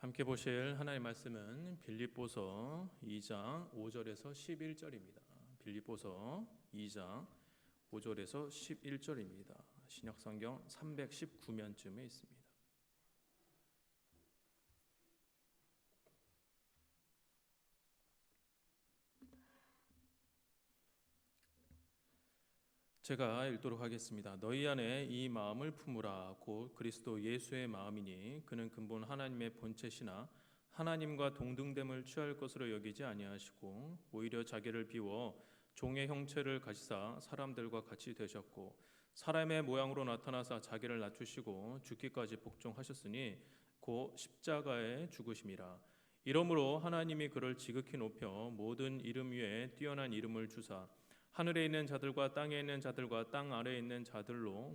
함께 보실 하나님의 말씀은 빌립보서 2장 5절에서 11절입니다. 빌립보서 2장 5절에서 11절입니다. 신약성경 319면쯤에 있습니다. 제가 읽도록 하겠습니다. 너희 안에 이 마음을 품으라. 곧 그리스도 예수의 마음이니 그는 근본 하나님의 본체시나 하나님과 동등됨을 취할 것으로 여기지 아니하시고 오히려 자기를 비워 종의 형체를 가지사 사람들과 같이 되셨고 사람의 모양으로 나타나사 자기를 낮추시고 죽기까지 복종하셨으니 곧 십자가에 죽으심이라. 이러므로 하나님이 그를 지극히 높여 모든 이름 위에 뛰어난 이름을 주사 하늘에 있는 자들과 땅에 있는 자들과 땅 아래에 있는 자들로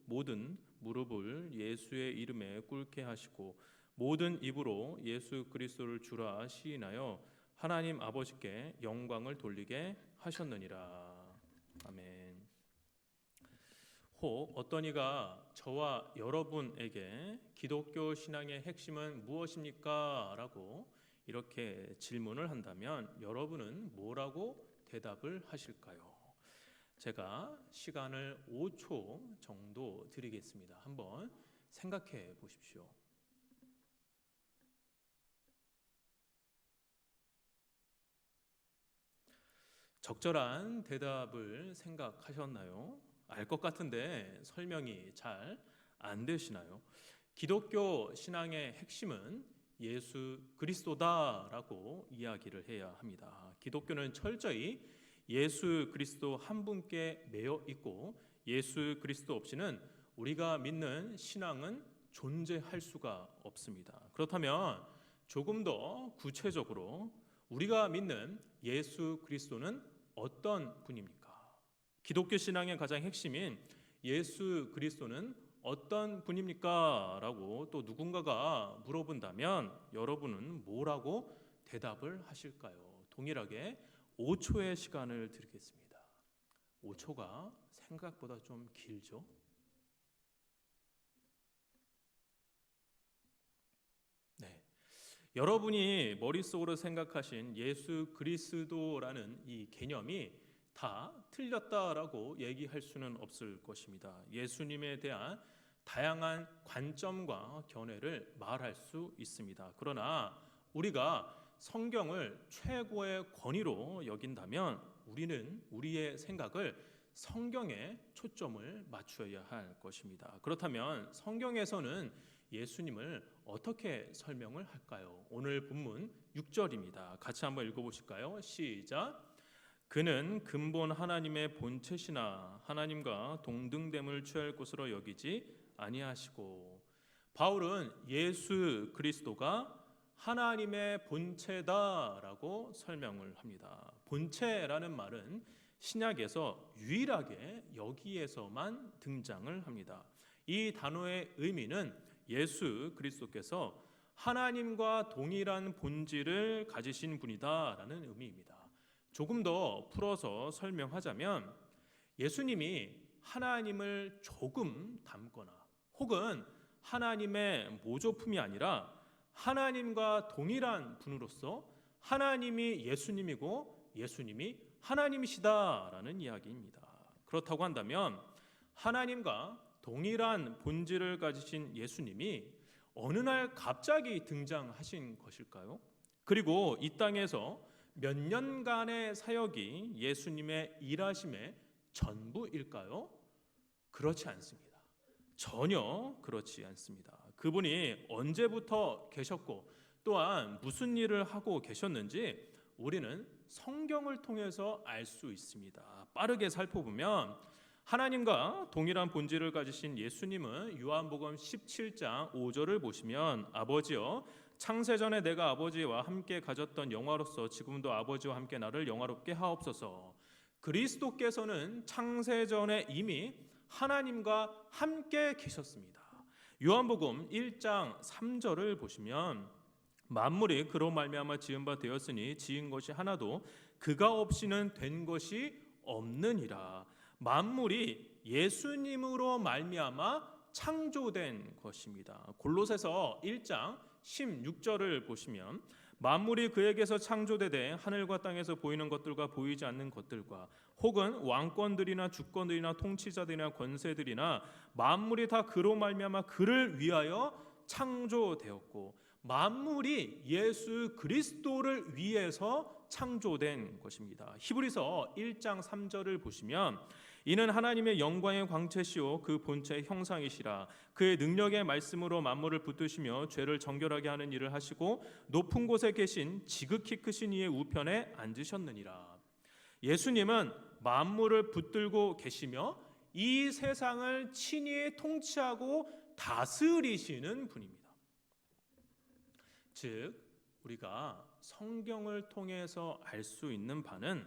모든 무릎을 예수의 이름에 꿇게 하시고 모든 입으로 예수 그리스도를 주라 시인하여 하나님 아버지께 영광을 돌리게 하셨느니라. 아멘. 혹 어떤 이가 저와 여러분에게 기독교 신앙의 핵심은 무엇입니까? 라고 이렇게 질문을 한다면 여러분은 뭐라고 대답을 하실까요? 제가 시간을 5초 정도 드리겠습니다. 한번 생각해 보십시오. 적절한 대답을 생각하셨나요? 알 것 같은데 설명이 잘 안 되시나요? 기독교 신앙의 핵심은 예수 그리스도다라고 이야기를 해야 합니다. 기독교는 철저히 예수 그리스도 한 분께 매여 있고 예수 그리스도 없이는 우리가 믿는 신앙은 존재할 수가 없습니다. 그렇다면 조금 더 구체적으로 우리가 믿는 예수 그리스도는 어떤 분입니까? 기독교 신앙의 가장 핵심인 예수 그리스도는 어떤 분입니까? 라고 또 누군가가 물어본다면 여러분은 뭐라고 대답을 하실까요? 동일하게 5초의 시간을 드리겠습니다. 5초가 생각보다 좀 길죠? 네. 여러분이 머릿속으로 생각하신 예수 그리스도라는 이 개념이 다 틀렸다라고 얘기할 수는 없을 것입니다. 예수님에 대한 다양한 관점과 견해를 말할 수 있습니다. 그러나 우리가 성경을 최고의 권위로 여긴다면 우리는 우리의 생각을 성경에 초점을 맞춰야 할 것입니다. 그렇다면 성경에서는 예수님을 어떻게 설명을 할까요? 오늘 본문 6절입니다. 같이 한번 읽어보실까요? 시작. 그는 근본 하나님의 본체시나 하나님과 동등됨을 취할 것으로 여기지 아니하시고. 바울은 예수 그리스도가 하나님의 본체다라고 설명을 합니다. 본체라는 말은 신약에서 유일하게 여기에서만 등장을 합니다. 이 단어의 의미는 예수 그리스도께서 하나님과 동일한 본질을 가지신 분이다라는 의미입니다. 조금 더 풀어서 설명하자면 예수님이 하나님을 조금 닮거나 혹은 하나님의 모조품이 아니라 하나님과 동일한 분으로서 하나님이 예수님이고 예수님이 하나님이시다라는 이야기입니다. 그렇다고 한다면 하나님과 동일한 본질을 가지신 예수님이 어느 날 갑자기 등장하신 것일까요? 그리고 이 땅에서 몇 년간의 사역이 예수님의 일하심의 전부일까요? 그렇지 않습니다. 전혀 그렇지 않습니다. 그분이 언제부터 계셨고 또한 무슨 일을 하고 계셨는지 우리는 성경을 통해서 알 수 있습니다. 빠르게 살펴보면 하나님과 동일한 본질을 가지신 예수님은 요한복음 17장 5절을 보시면 아버지여 창세전에 내가 아버지와 함께 가졌던 영화로서 지금도 아버지와 함께 나를 영화롭게 하옵소서. 그리스도께서는 창세전에 이미 하나님과 함께 계셨습니다. 요한복음 1장 3절을 보시면 만물이 그로 말미암아 지은 바 되었으니 지은 것이 하나도 그가 없이는 된 것이 없느니라. 만물이 예수님으로 말미암아 창조된 것입니다. 골로새서 1장 16절을 보시면 만물이 그에게서 창조되되 하늘과 땅에서 보이는 것들과 보이지 않는 것들과 혹은 왕권들이나 주권들이나 통치자들이나 권세들이나 만물이 다 그로 말미암아 그를 위하여 창조되었고 만물이 예수 그리스도를 위해서 창조된 것입니다. 히브리서 1장 3절을 보시면 이는 하나님의 영광의 광채시요 그 본체의 형상이시라 그의 능력의 말씀으로 만물을 붙드시며 죄를 정결하게 하는 일을 하시고 높은 곳에 계신 지극히 크신 이의 우편에 앉으셨느니라. 예수님은 만물을 붙들고 계시며 이 세상을 친히 통치하고 다스리시는 분입니다. 즉 우리가 성경을 통해서 알 수 있는 바는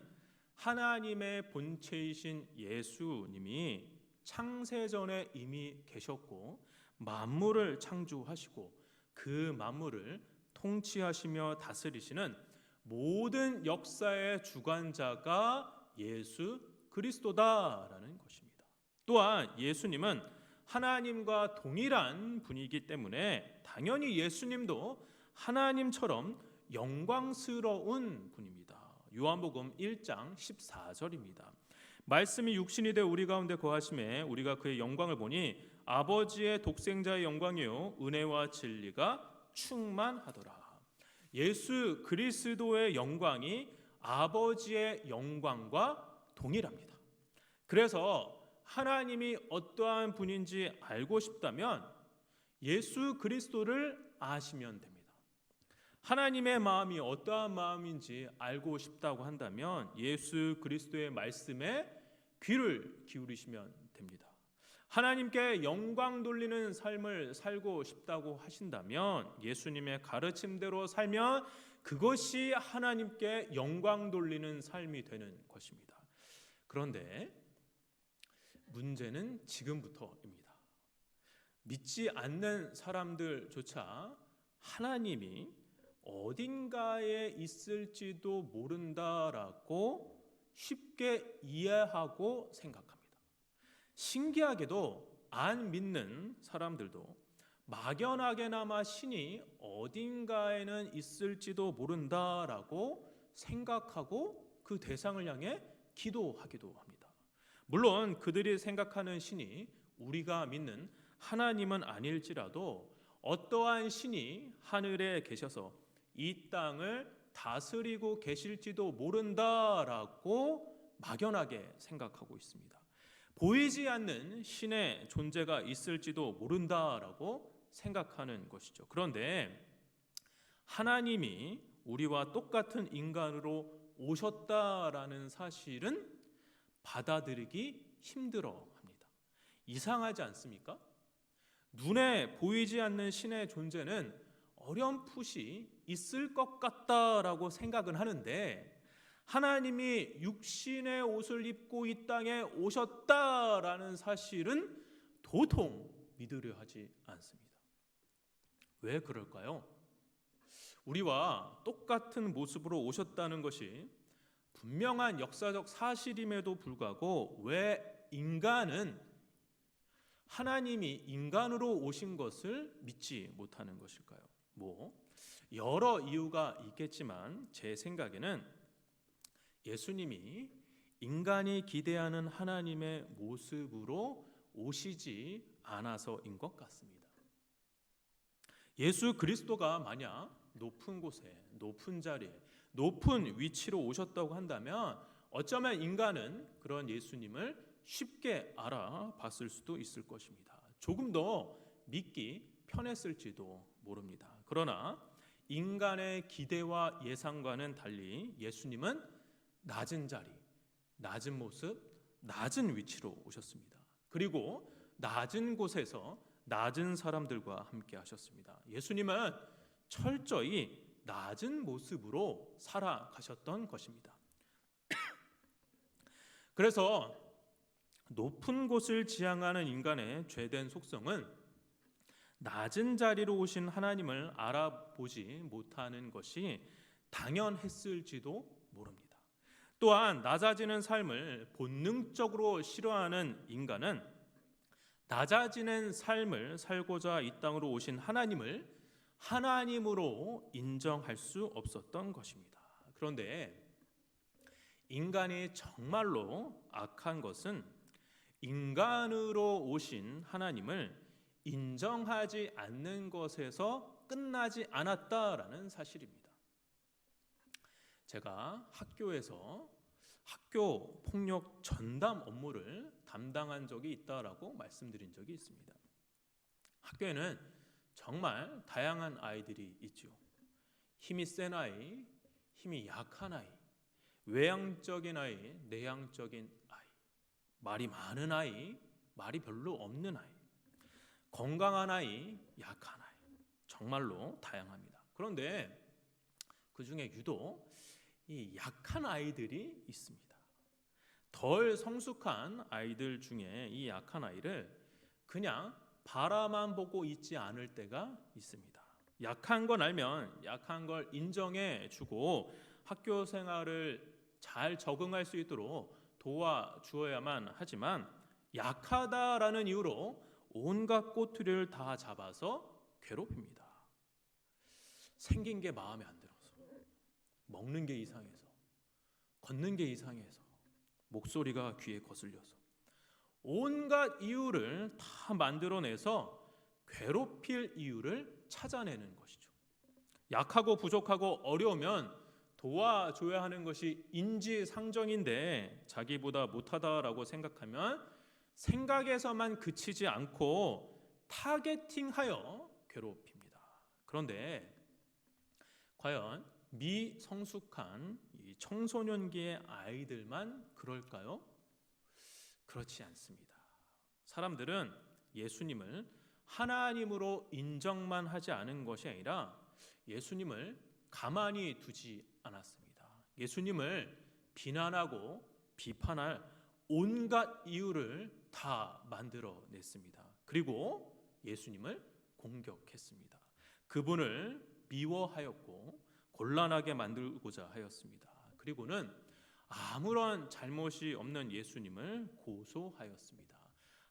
하나님의 본체이신 예수님이 창세전에 이미 계셨고 만물을 창조하시고 그 만물을 통치하시며 다스리시는 모든 역사의 주관자가 예수 그리스도다라는 것입니다. 또한 예수님은 하나님과 동일한 분이기 때문에 당연히 예수님도 하나님처럼 영광스러운 분입니다. 요한복음 1장 14절입니다. 말씀이 육신이 되어 우리 가운데 거하심에 우리가 그의 영광을 보니 아버지의 독생자의 영광이요 은혜와 진리가 충만하더라. 예수 그리스도의 영광이 아버지의 영광과 동일합니다. 그래서 하나님이 어떠한 분인지 알고 싶다면 예수 그리스도를 아시면 됩니다. 하나님의 마음이 어떠한 마음인지 알고 싶다고 한다면 예수 그리스도의 말씀에 귀를 기울이시면 됩니다. 하나님께 영광 돌리는 삶을 살고 싶다고 하신다면 예수님의 가르침대로 살면 그것이 하나님께 영광 돌리는 삶이 되는 것입니다. 그런데 문제는 지금부터입니다. 믿지 않는 사람들조차 하나님이 어딘가에 있을지도 모른다라고 쉽게 이해하고 생각합니다. 신기하게도 안 믿는 사람들도 막연하게나마 신이 어딘가에는 있을지도 모른다라고 생각하고 그 대상을 향해 기도하기도 합니다. 물론 그들이 생각하는 신이 우리가 믿는 하나님은 아닐지라도 어떠한 신이 하늘에 계셔서 이 땅을 다스리고 계실지도 모른다라고 막연하게 생각하고 있습니다. 보이지 않는 신의 존재가 있을지도 모른다라고 생각하는 것이죠. 그런데 하나님이 우리와 똑같은 인간으로 오셨다라는 사실은 받아들이기 힘들어합니다. 이상하지 않습니까? 눈에 보이지 않는 신의 존재는 어렴풋이 있을 것 같다라고 생각은 하는데 하나님이 육신의 옷을 입고 이 땅에 오셨다라는 사실은 도통 믿으려 하지 않습니다. 왜 그럴까요? 우리와 똑같은 모습으로 오셨다는 것이 분명한 역사적 사실임에도 불구하고 왜 인간은 하나님이 인간으로 오신 것을 믿지 못하는 것일까요? 여러 이유가 있겠지만 제 생각에는 예수님이 인간이 기대하는 하나님의 모습으로 오시지 않아서인 것 같습니다. 예수 그리스도가 만약 높은 곳에, 높은 자리에, 높은 위치로 오셨다고 한다면 어쩌면 인간은 그런 예수님을 쉽게 알아봤을 수도 있을 것입니다. 조금 더 믿기 편했을지도 모릅니다. 그러나 인간의 기대와 예상과는 달리 예수님은 낮은 자리, 낮은 모습, 낮은 위치로 오셨습니다. 그리고 낮은 곳에서 낮은 사람들과 함께 하셨습니다. 예수님은 철저히 낮은 모습으로 살아가셨던 것입니다. 그래서 높은 곳을 지향하는 인간의 죄된 속성은 낮은 자리로 오신 하나님을 알아보지 못하는 것이 당연했을지도 모릅니다. 또한 낮아지는 삶을 본능적으로 싫어하는 인간은 낮아지는 삶을 살고자 이 땅으로 오신 하나님을 하나님으로 인정할 수 없었던 것입니다. 그런데 인간이 정말로 악한 것은 인간으로 오신 하나님을 인정하지 않는 것에서 끝나지 않았다라는 사실입니다. 제가 학교에서 학교 폭력 전담 업무를 담당한 적이 있다라고 말씀드린 적이 있습니다. 학교에는 정말 다양한 아이들이 있죠. 힘이 센 아이, 힘이 약한 아이, 외향적인 아이, 내향적인 아이, 말이 많은 아이, 말이 별로 없는 아이, 건강한 아이, 약한 아이, 정말로 다양합니다. 그런데 그 중에 유독 이 약한 아이들이 있습니다. 덜 성숙한 아이들 중에 이 약한 아이를 그냥 바라만 보고 있지 않을 때가 있습니다. 약한 건 알면 약한 걸 인정해 주고 학교 생활을 잘 적응할 수 있도록 도와주어야만 하지만 약하다라는 이유로 온갖 꼬투리를 다 잡아서 괴롭힙니다. 생긴 게 마음에 안 들어서, 먹는 게 이상해서, 걷는 게 이상해서, 목소리가 귀에 거슬려서 온갖 이유를 다 만들어내서 괴롭힐 이유를 찾아내는 것이죠. 약하고 부족하고 어려우면 도와줘야 하는 것이 인지상정인데 자기보다 못하다라고 생각하면 생각에서만 그치지 않고 타겟팅하여 괴롭힙니다. 그런데 과연 미성숙한 이 청소년기의 아이들만 그럴까요? 그렇지 않습니다. 사람들은 예수님을 하나님으로 인정만 하지 않은 것이 아니라 예수님을 가만히 두지 않았습니다. 예수님을 비난하고 비판할 온갖 이유를 다 만들어냈습니다. 그리고 예수님을 공격했습니다. 그분을 미워하였고 곤란하게 만들고자 하였습니다. 그리고는 아무런 잘못이 없는 예수님을 고소하였습니다.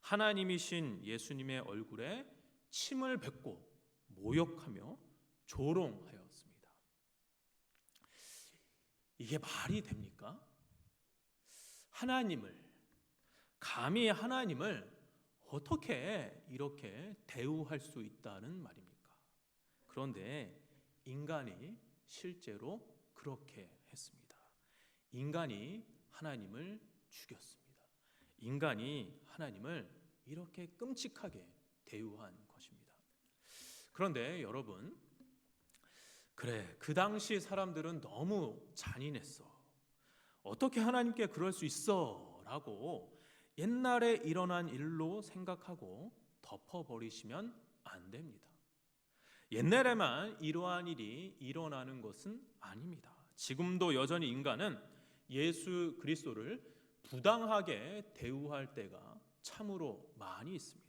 하나님이신 예수님의 얼굴에 침을 뱉고 모욕하며 조롱하였습니다. 이게 말이 됩니까? 감히 하나님을 어떻게 이렇게 대우할 수 있다는 말입니까? 그런데 인간이 실제로 그렇게 했습니다. 인간이 하나님을 죽였습니다. 인간이 하나님을 이렇게 끔찍하게 대우한 것입니다. 그런데 여러분, 그래, 그 당시 사람들은 너무 잔인했어. 어떻게 하나님께 그럴 수 있어? 라고 옛날에 일어난 일로 생각하고 덮어버리시면 안 됩니다. 옛날에만 이러한 일이 일어나는 것은 아닙니다. 지금도 여전히 인간은 예수 그리스도를 부당하게 대우할 때가 참으로 많이 있습니다.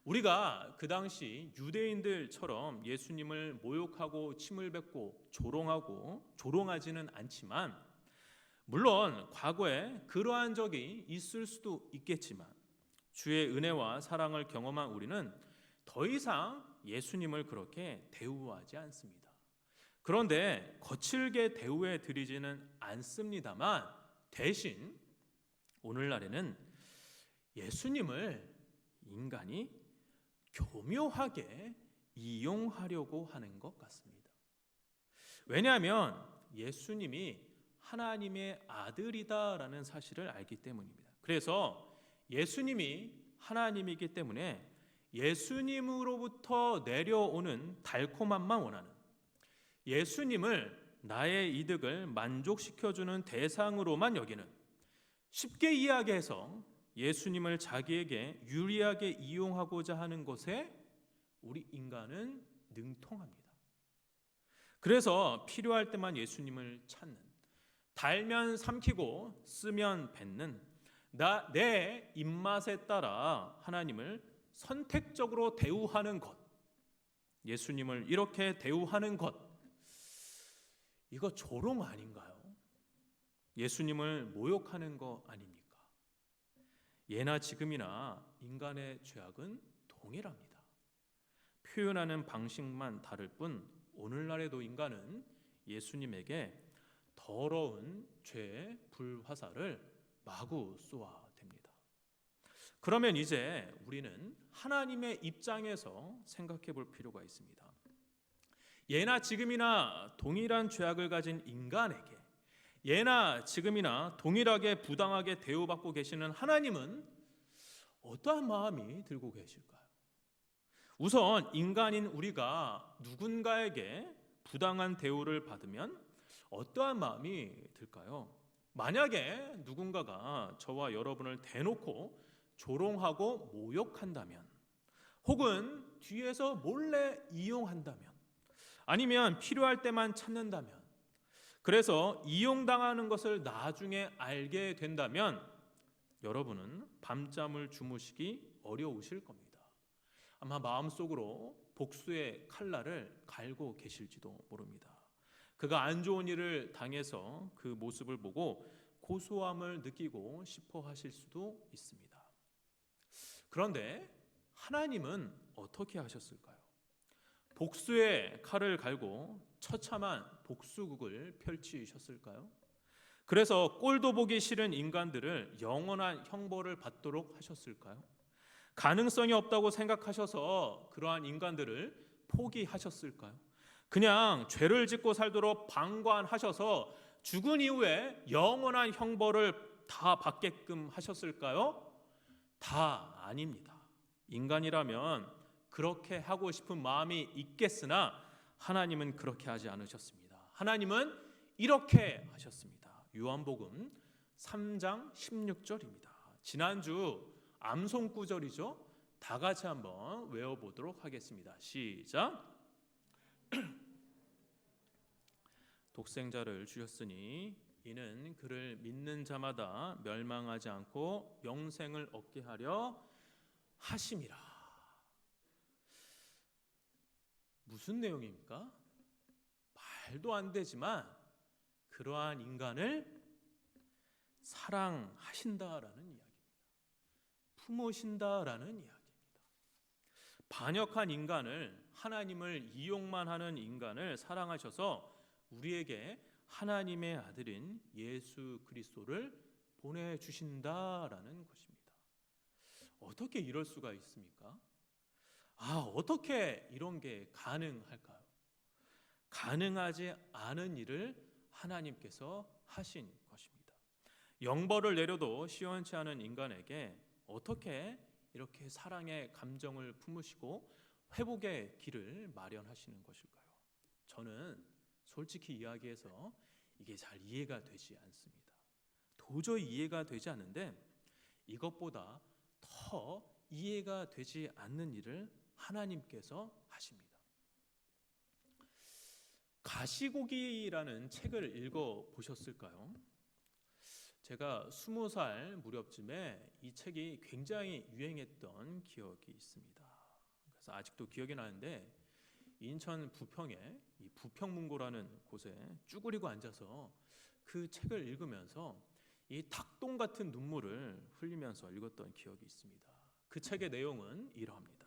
우리가 그 당시 유대인들처럼 예수님을 모욕하고 침을 뱉고 조롱하지는 않지만, 물론 과거에 그러한 적이 있을 수도 있겠지만 주의 은혜와 사랑을 경험한 우리는 더 이상 예수님을 그렇게 대우하지 않습니다. 그런데 거칠게 대우해 드리지는 않습니다만, 대신 오늘날에는 예수님을 인간이 교묘하게 이용하려고 하는 것 같습니다. 왜냐하면 예수님이 하나님의 아들이다라는 사실을 알기 때문입니다. 그래서 예수님이 하나님이기 때문에 예수님으로부터 내려오는 달콤함만 원하는, 예수님을 나의 이득을 만족시켜주는 대상으로만 여기는, 쉽게 이야기해서 예수님을 자기에게 유리하게 이용하고자 하는 것에 우리 인간은 능통합니다. 그래서 필요할 때만 예수님을 찾는, 달면 삼키고 쓰면 뱉는, 내 입맛에 따라 하나님을 선택적으로 대우하는 것, 예수님을 이렇게 대우하는 것, 이거 조롱 아닌가요? 예수님을 모욕하는 거 아닙니까? 예나 지금이나 인간의 죄악은 동일합니다. 표현하는 방식만 다를 뿐 오늘날에도 인간은 예수님에게 더러운 죄의 불화살을 마구 쏘아댑니다. 그러면 이제 우리는 하나님의 입장에서 생각해 볼 필요가 있습니다. 예나 지금이나 동일한 죄악을 가진 인간에게 예나 지금이나 동일하게 부당하게 대우받고 계시는 하나님은 어떠한 마음이 들고 계실까요? 우선 인간인 우리가 누군가에게 부당한 대우를 받으면 어떠한 마음이 들까요? 만약에 누군가가 저와 여러분을 대놓고 조롱하고 모욕한다면, 혹은 뒤에서 몰래 이용한다면, 아니면 필요할 때만 찾는다면, 그래서 이용당하는 것을 나중에 알게 된다면 여러분은 밤잠을 주무시기 어려우실 겁니다. 아마 마음속으로 복수의 칼날을 갈고 계실지도 모릅니다. 그가 안 좋은 일을 당해서 그 모습을 보고 고소함을 느끼고 싶어 하실 수도 있습니다. 그런데 하나님은 어떻게 하셨을까요? 복수의 칼을 갈고 처참한 복수국을 펼치셨을까요? 그래서 꼴도 보기 싫은 인간들을 영원한 형벌을 받도록 하셨을까요? 가능성이 없다고 생각하셔서 그러한 인간들을 포기하셨을까요? 그냥 죄를 짓고 살도록 방관하셔서 죽은 이후에 영원한 형벌을 다 받게끔 하셨을까요? 다 아닙니다. 인간이라면 그렇게 하고 싶은 마음이 있겠으나 하나님은 그렇게 하지 않으셨습니다. 하나님은 이렇게 하셨습니다. 요한복음 3장 16절입니다. 지난주 암송 구절이죠. 다 같이 한번 외워보도록 하겠습니다. 시작. 독생자를 주셨으니 이는 그를 믿는 자마다 멸망하지 않고 영생을 얻게 하려 하심이라. 무슨 내용입니까? 말도 안 되지만 그러한 인간을 사랑하신다라는 이야기입니다. 품으신다라는 이야기입니다. 반역한 인간을, 하나님을 이용만 하는 인간을 사랑하셔서 우리에게 하나님의 아들인 예수 그리스도를 보내주신다라는 것입니다. 어떻게 이럴 수가 있습니까? 어떻게 이런 게 가능할까요? 가능하지 않은 일을 하나님께서 하신 것입니다. 영벌을 내려도 시원치 않은 인간에게 어떻게 이렇게 사랑의 감정을 품으시고 회복의 길을 마련하시는 것일까요? 저는 솔직히 이야기해서 이게 잘 이해가 되지 않습니다. 도저히 이해가 되지 않는데 이것보다 더 이해가 되지 않는 일을 하나님께서 하십니다. 가시고기라는 책을 읽어보셨을까요? 제가 20살 무렵쯤에 이 책이 굉장히 유행했던 기억이 있습니다. 그래서 아직도 기억이 나는데 인천 부평에 이 부평문고라는 곳에 쭈그리고 앉아서 그 책을 읽으면서 이 닭똥 같은 눈물을 흘리면서 읽었던 기억이 있습니다. 그 책의 내용은 이러합니다.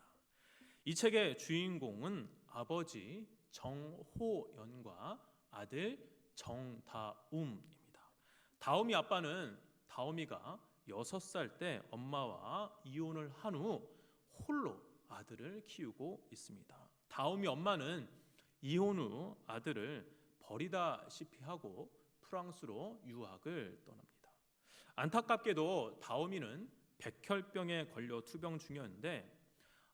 이 책의 주인공은 아버지 정호연과 아들 정다움입니다. 다움이 아빠는 다움이가 6살 때 엄마와 이혼을 한 후 홀로 아들을 키우고 있습니다. 다움이 엄마는 이혼 후 아들을 버리다시피 하고 프랑스로 유학을 떠납니다. 안타깝게도 다움이는 백혈병에 걸려 투병 중이었는데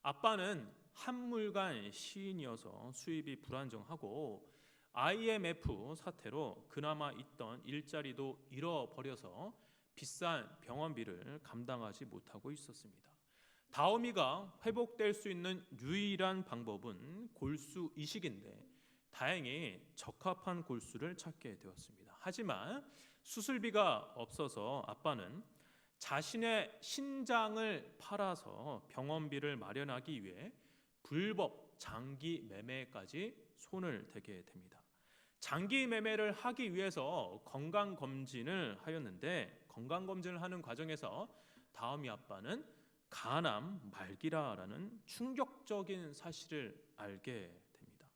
아빠는 한물간 시인이어서 수입이 불안정하고 IMF 사태로 그나마 있던 일자리도 잃어버려서 비싼 병원비를 감당하지 못하고 있었습니다. 다움이가 회복될 수 있는 유일한 방법은 골수 이식인데 다행히 적합한 골수를 찾게 되었습니다. 하지만 수술비가 없어서 아빠는 자신의 신장을 팔아서 병원비를 마련하기 위해 불법 장기 매매까지 손을 대게 됩니다. 장기 매매를 하기 위해서 건강검진을 하였는데 건강검진을 하는 과정에서 다음이 아빠는 간암 말기라라는 충격적인 사실을 알게 됩니다.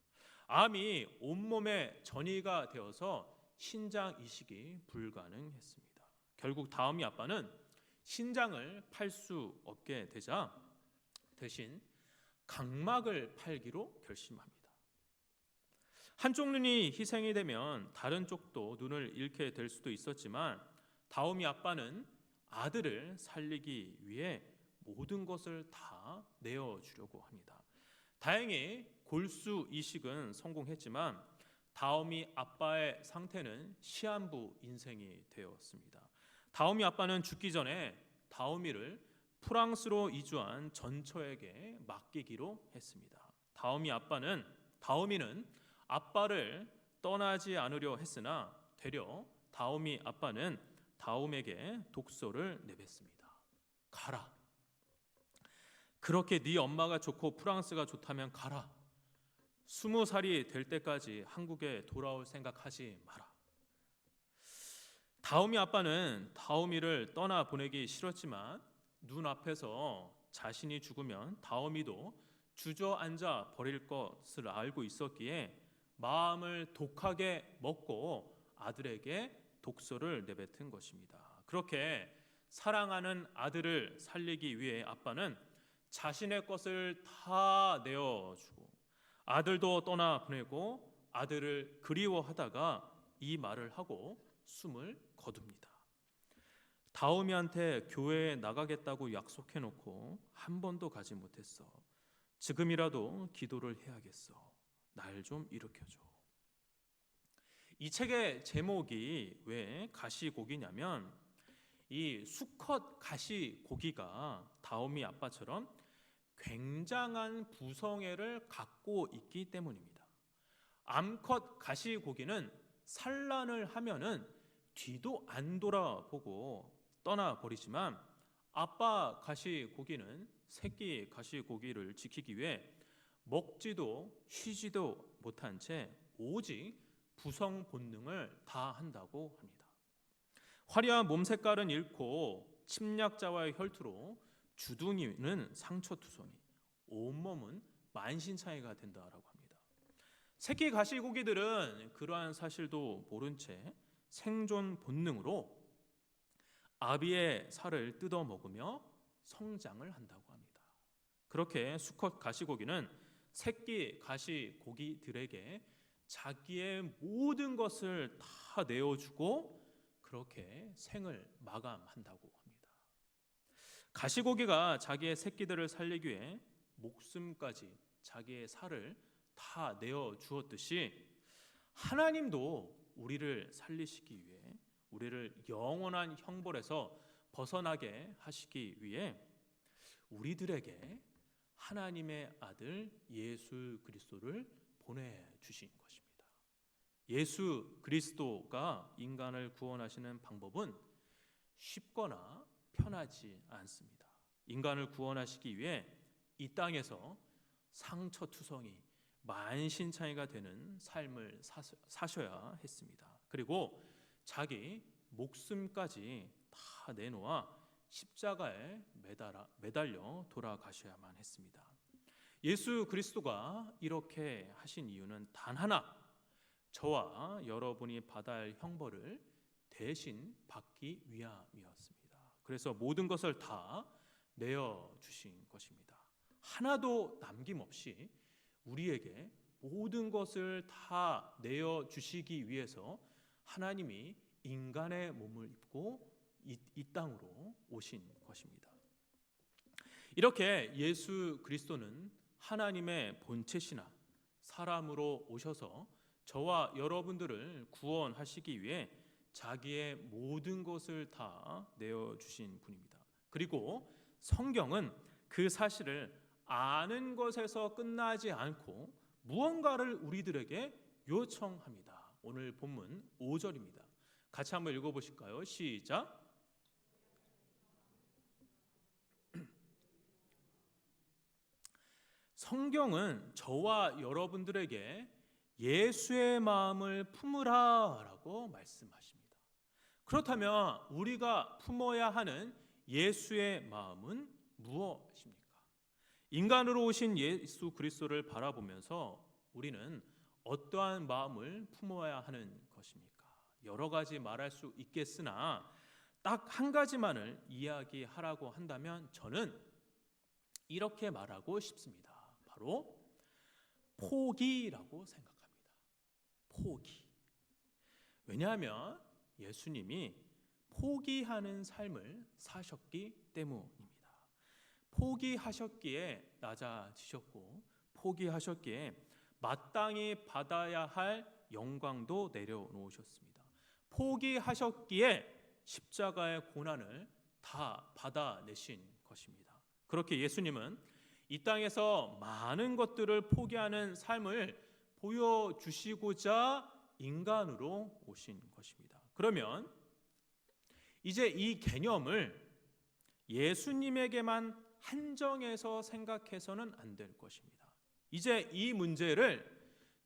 암이 온몸에 전이가 되어서 신장 이식이 불가능했습니다. 결국 다음이 아빠는 신장을 팔 수 없게 되자 대신 각막을 팔기로 결심합니다. 한쪽 눈이 희생이 되면 다른 쪽도 눈을 잃게 될 수도 있었지만 다오미 아빠는 아들을 살리기 위해 모든 것을 다 내어주려고 합니다. 다행히 골수 이식은 성공했지만 다오미 아빠의 상태는 시한부 인생이 되었습니다. 다오미 아빠는 죽기 전에 다오미를 프랑스로 이주한 전처에게 맡기기로 했습니다. 다오미는 아빠를 떠나지 않으려 했으나 되려 다오미 아빠는 다옴에게 독소를 내뱉습니다. 가라. 그렇게 네 엄마가 좋고 프랑스가 좋다면 가라. 20살이 될 때까지 한국에 돌아올 생각하지 마라. 다오미 아빠는 다오미를 떠나보내기 싫었지만 눈앞에서 자신이 죽으면 다오미도 주저앉아 버릴 것을 알고 있었기에 마음을 독하게 먹고 아들에게 독소를 내뱉은 것입니다. 그렇게 사랑하는 아들을 살리기 위해 아빠는 자신의 것을 다 내어주고 아들도 떠나보내고 아들을 그리워하다가 이 말을 하고 숨을 거둡니다. 다오미한테 교회에 나가겠다고 약속해놓고 한 번도 가지 못했어. 지금이라도 기도를 해야겠어. 날 좀 일으켜줘. 이 책의 제목이 왜 가시고기냐면 이 수컷 가시고기가 다오미 아빠처럼 굉장한 부성애를 갖고 있기 때문입니다. 암컷 가시고기는 산란을 하면은 뒤도 안 돌아보고 떠나버리지만 아빠 가시고기는 새끼 가시고기를 지키기 위해 먹지도 쉬지도 못한 채 오직 부성 본능을 다 한다고 합니다. 화려한 몸 색깔은 잃고 침략자와의 혈투로 주둥이는 상처투성이, 온몸은 만신창이가 된다라고 합니다. 새끼 가시고기들은 그러한 사실도 모른 채 생존 본능으로 아비의 살을 뜯어 먹으며 성장을 한다고 합니다. 그렇게 수컷 가시고기는 새끼 가시고기들에게 자기의 모든 것을 다 내어주고 그렇게 생을 마감한다고 합니다. 가시고기가 자기의 새끼들을 살리기 위해 목숨까지 자기의 살을 다 내어주었듯이 하나님도 우리를 살리시기 위해 우리를 영원한 형벌에서 벗어나게 하시기 위해 우리들에게 하나님의 아들 예수 그리스도를 보내주신 것입니다. 예수 그리스도가 인간을 구원하시는 방법은 쉽거나 편하지 않습니다. 인간을 구원하시기 위해 이 땅에서 상처투성이 만신창이가 되는 삶을 사셔야 했습니다. 그리고 자기 목숨까지 다 내놓아 십자가에 매달려 돌아가셔야만 했습니다. 예수 그리스도가 이렇게 하신 이유는 단 하나, 저와 여러분이 받아야 할 형벌을 대신 받기 위함이었습니다. 그래서 모든 것을 다 내어주신 것입니다. 하나도 남김없이 우리에게 모든 것을 다 내어주시기 위해서 하나님이 인간의 몸을 입고 이 땅으로 오신 것입니다. 이렇게 예수 그리스도는 하나님의 본체시나 사람으로 오셔서 저와 여러분들을 구원하시기 위해 자기의 모든 것을 다 내어주신 분입니다. 그리고 성경은 그 사실을 아는 것에서 끝나지 않고 무언가를 우리들에게 요청합니다. 오늘 본문 5절입니다. 같이 한번 읽어보실까요? 시작. 성경은 저와 여러분들에게 예수의 마음을 품으라라고 말씀하십니다. 그렇다면 우리가 품어야 하는 예수의 마음은 무엇입니까? 인간으로 오신 예수 그리스도를 바라보면서 우리는 어떠한 마음을 품어야 하는 것입니까? 여러 가지 말할 수 있겠으나 딱 한 가지만을 이야기하라고 한다면 저는 이렇게 말하고 싶습니다. 바로 포기라고 생각합니다. 포기. 왜냐하면 예수님이 포기하는 삶을 사셨기 때문입니다. 포기하셨기에 낮아지셨고 포기하셨기에 마땅히 받아야 할 영광도 내려놓으셨습니다. 포기하셨기에 십자가의 고난을 다 받아내신 것입니다. 그렇게 예수님은 이 땅에서 많은 것들을 포기하는 삶을 보여주시고자 인간으로 오신 것입니다. 그러면 이제 이 개념을 예수님에게만 한정해서 생각해서는 안 될 것입니다. 이제 이 문제를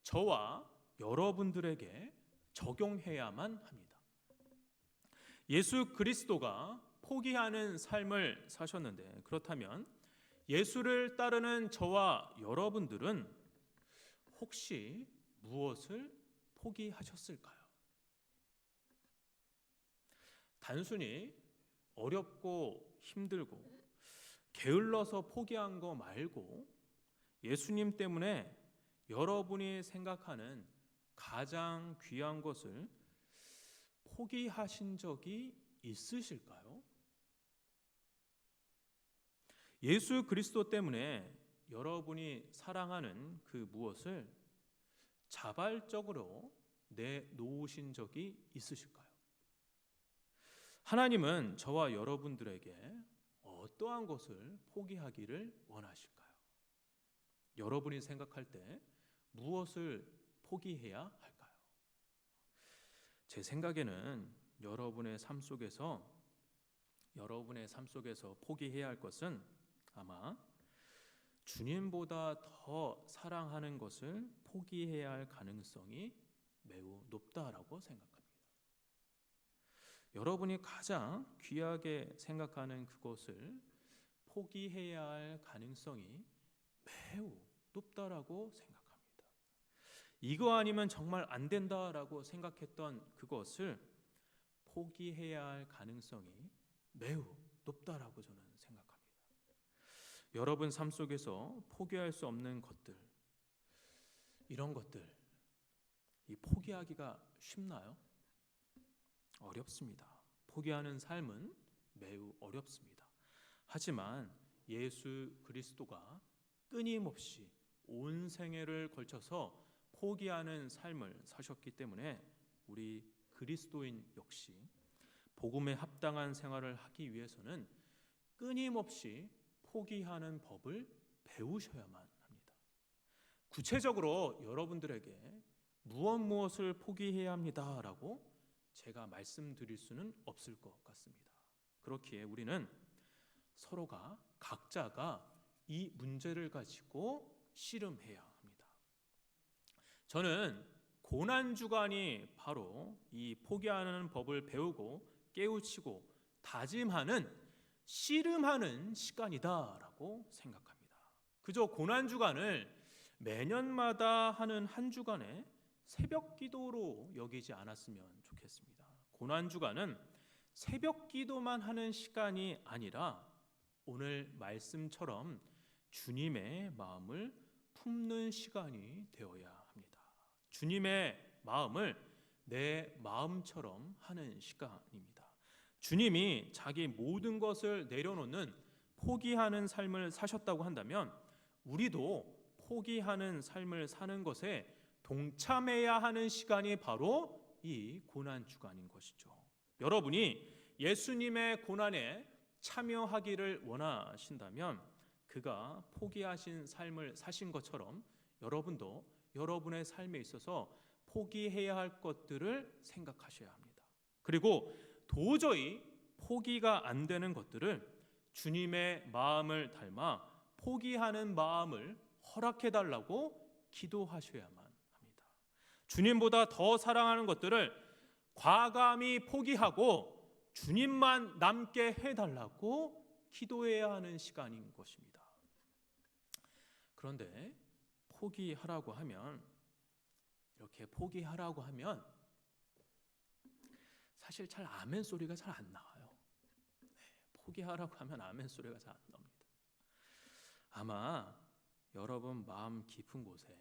저와 여러분들에게 적용해야만 합니다. 예수 그리스도가 포기하는 삶을 사셨는데 그렇다면 예수를 따르는 저와 여러분들은 혹시 무엇을 포기하셨을까요? 단순히 어렵고 힘들고 게을러서 포기한 거 말고 예수님 때문에 여러분이 생각하는 가장 귀한 것을 포기하신 적이 있으실까요? 예수 그리스도 때문에 여러분이 사랑하는 그 무엇을 자발적으로 내놓으신 적이 있으실까요? 하나님은 저와 여러분들에게 어떠한 것을 포기하기를 원하실까요? 여러분이 생각할 때 무엇을 포기해야 할까요? 제 생각에는 여러분의 삶 속에서 포기해야 할 것은 아마 주님보다 더 사랑하는 것을 포기해야 할 가능성이 매우 높다라고 생각합니다. 여러분이 가장 귀하게 생각하는 그것을 포기해야 할 가능성이 매우 높다라고 생각합니다. 이거 아니면 정말 안 된다라고 생각했던 그것을 포기해야 할 가능성이 매우 높다라고 저는 생각합니다. 여러분 삶 속에서 포기할 수 없는 것들, 이런 것들, 이 포기하기가 쉽나요? 어렵습니다. 포기하는 삶은 매우 어렵습니다. 하지만 예수 그리스도가 끊임없이 온 생애를 걸쳐서 포기하는 삶을 사셨기 때문에 우리 그리스도인 역시 복음에 합당한 생활을 하기 위해서는 끊임없이 포기하는 법을 배우셔야만 합니다. 구체적으로 여러분들에게 무엇을 포기해야 합니다라고 제가 말씀드릴 수는 없을 것 같습니다. 그렇기에 우리는 서로가 각자가 이 문제를 가지고 씨름해야 합니다. 저는 고난주간이 바로 이 포기하는 법을 배우고 깨우치고 다짐하는 씨름하는 시간이다라고 생각합니다. 그저 고난주간을 매년마다 하는 한 주간의 새벽 기도로 여기지 않았으면 좋겠습니다. 고난주간은 새벽 기도만 하는 시간이 아니라 오늘 말씀처럼 주님의 마음을 품는 시간이 되어야 합니다. 주님의 마음을 내 마음처럼 하는 시간입니다. 주님이 자기 모든 것을 내려놓는 포기하는 삶을 사셨다고 한다면 우리도 포기하는 삶을 사는 것에 동참해야 하는 시간이 바로 이 고난주간인 것이죠. 여러분이 예수님의 고난에 참여하기를 원하신다면 그가 포기하신 삶을 사신 것처럼 여러분도 여러분의 삶에 있어서 포기해야 할 것들을 생각하셔야 합니다. 그리고 도저히 포기가 안 되는 것들을 주님의 마음을 닮아 포기하는 마음을 허락해달라고 기도하셔야만 합니다. 주님보다 더 사랑하는 것들을 과감히 포기하고 주님만 남게 해달라고 기도해야 하는 시간인 것입니다. 그런데 포기하라고 하면, 이렇게 포기하라고 하면 사실 잘 아멘 소리가 잘 안 나와요. 포기하라고 하면 아멘 소리가 잘 안 나옵니다. 아마 여러분 마음 깊은 곳에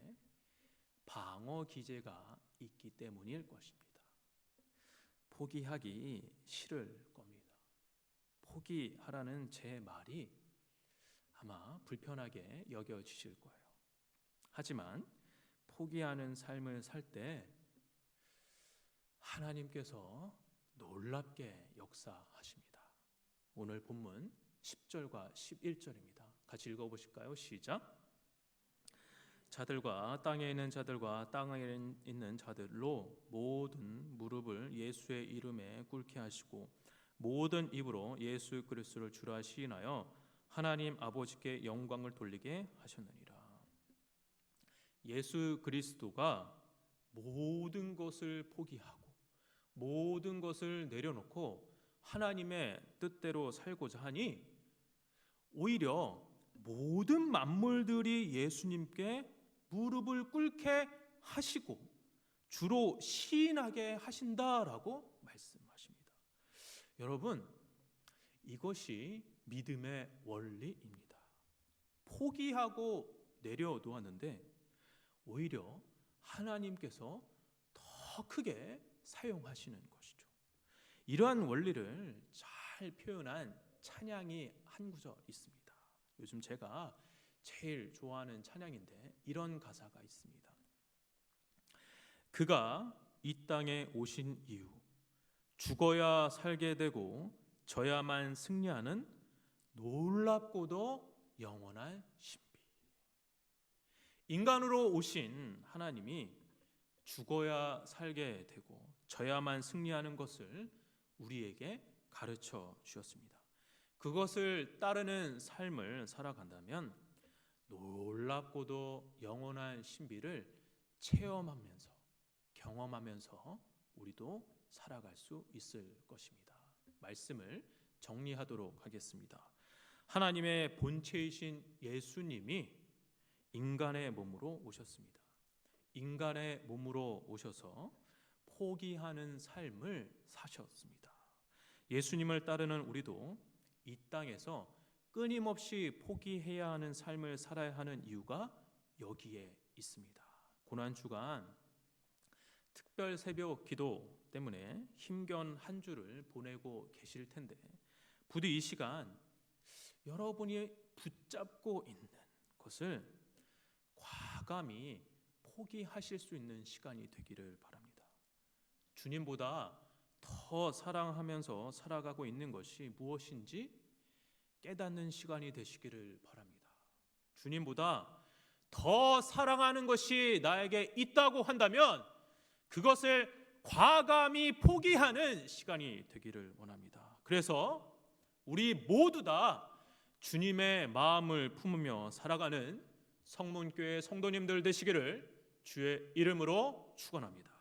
방어 기제가 있기 때문일 것입니다. 포기하기 싫을 겁니다. 포기하라는 제 말이 아마 불편하게 여겨지실 거예요. 하지만 포기하는 삶을 살 때 하나님께서 놀랍게 역사하십니다. 오늘 본문 10절과 11절입니다. 같이 읽어보실까요? 시작. 자들과 땅에 있는 자들과 땅에 있는 자들로 모든 무릎을 예수의 이름에 꿇게 하시고 모든 입으로 예수 그리스도를 주라 시인하여 하나님 아버지께 영광을 돌리게 하셨느니라. 예수 그리스도가 모든 것을 포기하고 모든 것을 내려놓고 하나님의 뜻대로 살고자 하니 오히려 모든 만물들이 예수님께 무릎을 꿇게 하시고 주로 시인하게 하신다라고 말씀하십니다. 여러분, 이것이 믿음의 원리입니다. 포기하고 내려놓았는데 오히려 하나님께서 더 크게 사용하시는 것이죠. 이러한 원리를 잘 표현한 찬양이 한 구절 있습니다. 요즘 제가 제일 좋아하는 찬양인데 이런 가사가 있습니다. 그가 이 땅에 오신 이후 죽어야 살게 되고 져야만 승리하는 놀랍고도 영원한 신비. 인간으로 오신 하나님이 죽어야 살게 되고 져야만 승리하는 것을 우리에게 가르쳐 주셨습니다. 그것을 따르는 삶을 살아간다면 놀랍고도 영원한 신비를 체험하면서 경험하면서 우리도 살아갈 수 있을 것입니다. 말씀을 정리하도록 하겠습니다. 하나님의 본체이신 예수님이 인간의 몸으로 오셨습니다. 인간의 몸으로 오셔서 포기하는 삶을 사셨습니다. 예수님을 따르는 우리도 이 땅에서 끊임없이 포기해야 하는 삶을 살아야 하는 이유가 여기에 있습니다. 고난주간 특별 새벽 기도 때문에 힘겨운 한 주를 보내고 계실 텐데 부디 이 시간 여러분이 붙잡고 있는 것을 과감히 포기하실 수 있는 시간이 되기를 바랍니다. 주님보다 더 사랑하면서 살아가고 있는 것이 무엇인지 깨닫는 시간이 되시기를 바랍니다. 주님보다 더 사랑하는 것이 나에게 있다고 한다면 그것을 과감히 포기하는 시간이 되기를 원합니다. 그래서 우리 모두 다 주님의 마음을 품으며 살아가는 성문교회 성도님들 되시기를 주의 이름으로 축원합니다.